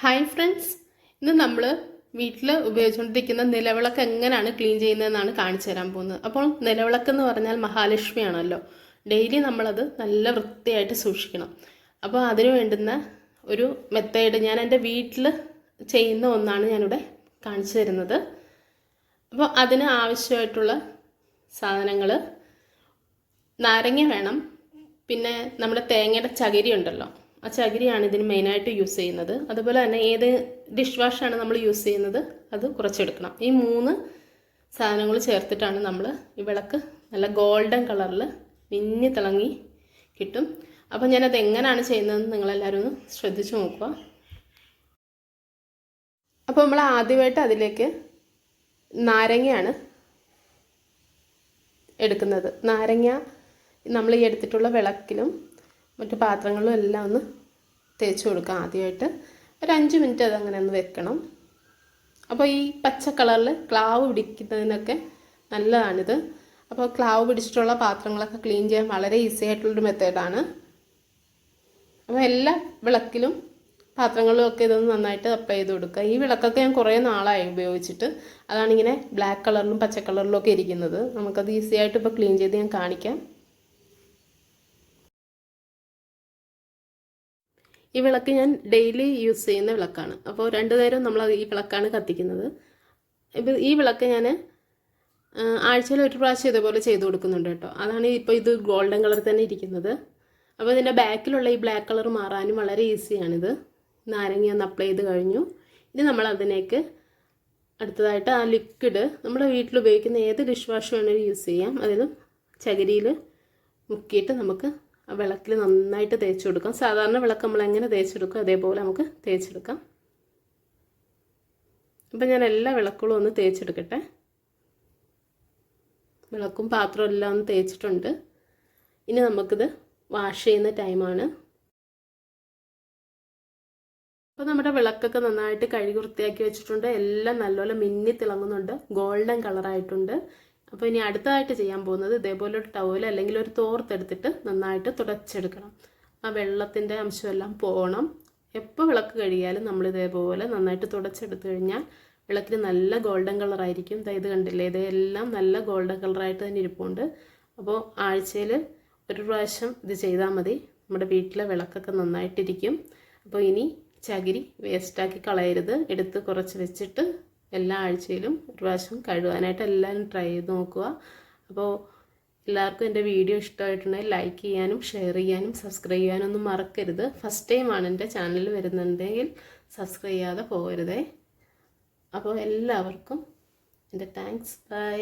Hi friends, ഇന്ന് നമ്മൾ വീട്ടിൽ ഉപയോഗിച്ചുകൊണ്ടിരിക്കുന്ന നിലവിളക്ക് എങ്ങനെയാണ് ക്ലീൻ ചെയ്യുന്നതെന്നാണ് കാണിച്ചു തരാൻ പോകുന്നത്. അപ്പോൾ നിലവിളക്ക് എന്ന് പറഞ്ഞാൽ മഹാലക്ഷ്മിയാണല്ലോ. ഡെയിലി നമ്മളത് നല്ല വൃത്തിയായിട്ട് സൂക്ഷിക്കണം. അപ്പോൾ അതിന് വേണ്ടുന്ന ഒരു മെത്തേഡ് ഞാൻ എൻ്റെ വീട്ടിൽ ചെയ്യുന്ന ഒന്നാണ് ഞാനിവിടെ കാണിച്ചു തരുന്നത്. അപ്പോൾ അതിന് ആവശ്യമായിട്ടുള്ള സാധനങ്ങൾ നാരങ്ങ വേണം, പിന്നെ നമ്മുടെ തേങ്ങയുടെ ചകിരി ഉണ്ടല്ലോ, ആ ചകിരിയാണ് ഇതിന് മെയിനായിട്ട് യൂസ് ചെയ്യുന്നത്. അതുപോലെ തന്നെ ഏത് ഡിഷ് വാഷാണ് നമ്മൾ യൂസ് ചെയ്യുന്നത് അത് കുറച്ചെടുക്കണം. ഈ 3 സാധനങ്ങൾ ചേർത്തിട്ടാണ് നമ്മൾ ഈ വിളക്ക് നല്ല ഗോൾഡൻ കളറിൽ മിന്നി തിളങ്ങി കിട്ടും. അപ്പോൾ ഞാനത് എങ്ങനെയാണ് ചെയ്യുന്നതെന്ന് നിങ്ങളെല്ലാവരും ഒന്ന് ശ്രദ്ധിച്ച് നോക്കുക. അപ്പോൾ നമ്മൾ ആദ്യമായിട്ട് അതിലേക്ക് നാരങ്ങയാണ് എടുക്കുന്നത്. നാരങ്ങ നമ്മൾ ഈ എടുത്തിട്ടുള്ള വിളക്കിലും മറ്റു പാത്രങ്ങളും എല്ലാം ഒന്ന് തേച്ച് കൊടുക്കാം. ആദ്യമായിട്ട് ഒരു 5 മിനിറ്റ് അതങ്ങനെ ഒന്ന് വെക്കണം. അപ്പോൾ ഈ പച്ച കളറിൽ ക്ലാവ് പിടിക്കുന്നതിനൊക്കെ നല്ലതാണിത്. അപ്പോൾ ക്ലാവ് പിടിച്ചിട്ടുള്ള പാത്രങ്ങളൊക്കെ ക്ലീൻ ചെയ്യാൻ വളരെ ഈസി ആയിട്ടുള്ളൊരു മെത്തേഡാണ്. അപ്പോൾ എല്ലാ വിളക്കിലും പാത്രങ്ങളിലും ഒക്കെ ഇതൊന്ന് നന്നായിട്ട് അപ്ലൈ ചെയ്ത് കൊടുക്കുക. ഈ വിളക്കൊക്കെ ഞാൻ കുറേ നാളായി ഉപയോഗിച്ചിട്ട്, അതാണ് ഇങ്ങനെ ബ്ലാക്ക് കളറിലും പച്ച കളറിലും ഒക്കെ ഇരിക്കുന്നത്. നമുക്കത് ഈസി ആയിട്ട് ഇപ്പോൾ ക്ലീൻ ചെയ്ത് ഞാൻ കാണിക്കാം. ഈ വിളക്ക് ഞാൻ ഡെയിലി യൂസ് ചെയ്യുന്ന വിളക്കാണ്. അപ്പോൾ 2 നേരം നമ്മൾ ഈ വിളക്കാണ് കത്തിക്കുന്നത്. ഇപ്പോൾ ഈ വിളക്ക് ഞാൻ ആഴ്ചയിൽ 1 പ്രാവശ്യം ഇതുപോലെ ചെയ്ത് കൊടുക്കുന്നുണ്ട് കേട്ടോ. അതാണ് ഇപ്പോൾ ഇത് ഗോൾഡൻ കളർ തന്നെ ഇരിക്കുന്നത്. അപ്പോൾ ഇതിൻ്റെ ബാക്കിലുള്ള ഈ ബ്ലാക്ക് കളർ മാറാനും വളരെ ഈസിയാണിത്. നാരങ്ങ ഒന്ന് അപ്ലൈ ചെയ്ത് കഴിഞ്ഞു. ഇനി നമ്മൾ അതിലേക്ക് അടുത്തതായിട്ട് ആ ലിക്വിഡ് നമ്മുടെ വീട്ടിൽ ഉപയോഗിക്കുന്ന ഏത് ഡിഷ് വാഷ് വേണമെങ്കിലും യൂസ് ചെയ്യാം. അതിൽ ചകിരിയിൽ മുക്കിയിട്ട് നമുക്ക് ആ വിളക്കിൽ നന്നായിട്ട് തേച്ച് കൊടുക്കാം. സാധാരണ വിളക്ക് നമ്മൾ എങ്ങനെ തേച്ചെടുക്കും അതേപോലെ നമുക്ക് തേച്ചെടുക്കാം. അപ്പം ഞാൻ എല്ലാ വിളക്കുകളും ഒന്ന് തേച്ചെടുക്കട്ടെ. വിളക്കും പാത്രവും എല്ലാം ഒന്ന് തേച്ചിട്ടുണ്ട്. ഇനി നമുക്കിത് വാഷ് ചെയ്യുന്ന ടൈമാണ്. അപ്പോൾ നമ്മുടെ വിളക്കൊക്കെ നന്നായിട്ട് കഴുകി വൃത്തിയാക്കി വെച്ചിട്ടുണ്ട്. എല്ലാം നല്ലപോലെ മിന്നി തിളങ്ങുന്നുണ്ട്, ഗോൾഡൻ കളറായിട്ടുണ്ട്. അപ്പോൾ ഇനി അടുത്തതായിട്ട് ചെയ്യാൻ പോകുന്നത് ഇതേപോലെ ഒരു ടവൽ അല്ലെങ്കിൽ ഒരു തോർത്തെടുത്തിട്ട് നന്നായിട്ട് തുടച്ചെടുക്കണം. ആ വെള്ളത്തിൻ്റെ അംശമെല്ലാം പോകണം. എപ്പോൾ വിളക്ക് കഴുകിയാലും നമ്മൾ ഇതേപോലെ നന്നായിട്ട് തുടച്ചെടുത്തു കഴിഞ്ഞാൽ വിളക്കിന് നല്ല ഗോൾഡൻ കളറായിരിക്കും. ഇത് കണ്ടില്ലേ, ഇതെല്ലാം നല്ല ഗോൾഡൻ കളറായിട്ട് തന്നെ ഇരിപ്പുണ്ട്. അപ്പോൾ ആഴ്ചയിൽ 1 പ്രാവശ്യം ഇത് ചെയ്താൽ മതി. നമ്മുടെ വീട്ടിലെ വിളക്കൊക്കെ നന്നായിട്ടിരിക്കും. അപ്പോൾ ഇനി ചകിരി വേസ്റ്റാക്കി കളയരുത്. എടുത്ത് കുറച്ച് വെച്ചിട്ട് എല്ലാ ആഴ്ചയിലും 1 പ്രാവശ്യം കഴുകാനായിട്ട് എല്ലാവരും ട്രൈ ചെയ്ത് നോക്കുക. അപ്പോൾ എല്ലാവർക്കും എൻ്റെ വീഡിയോ ഇഷ്ടമായിട്ടുണ്ടെങ്കിൽ ലൈക്ക് ചെയ്യാനും ഷെയർ ചെയ്യാനും സബ്സ്ക്രൈബ് ചെയ്യാനും ഒന്നും മറക്കരുത്. ഫസ്റ്റ് ടൈമാണ് എൻ്റെ ചാനൽ വരുന്നുണ്ടെങ്കിൽ സബ്സ്ക്രൈബ് ചെയ്യാതെ പോകരുതേ. അപ്പോൾ എല്ലാവർക്കും എൻ്റെ താങ്ക്സ്. ബൈ.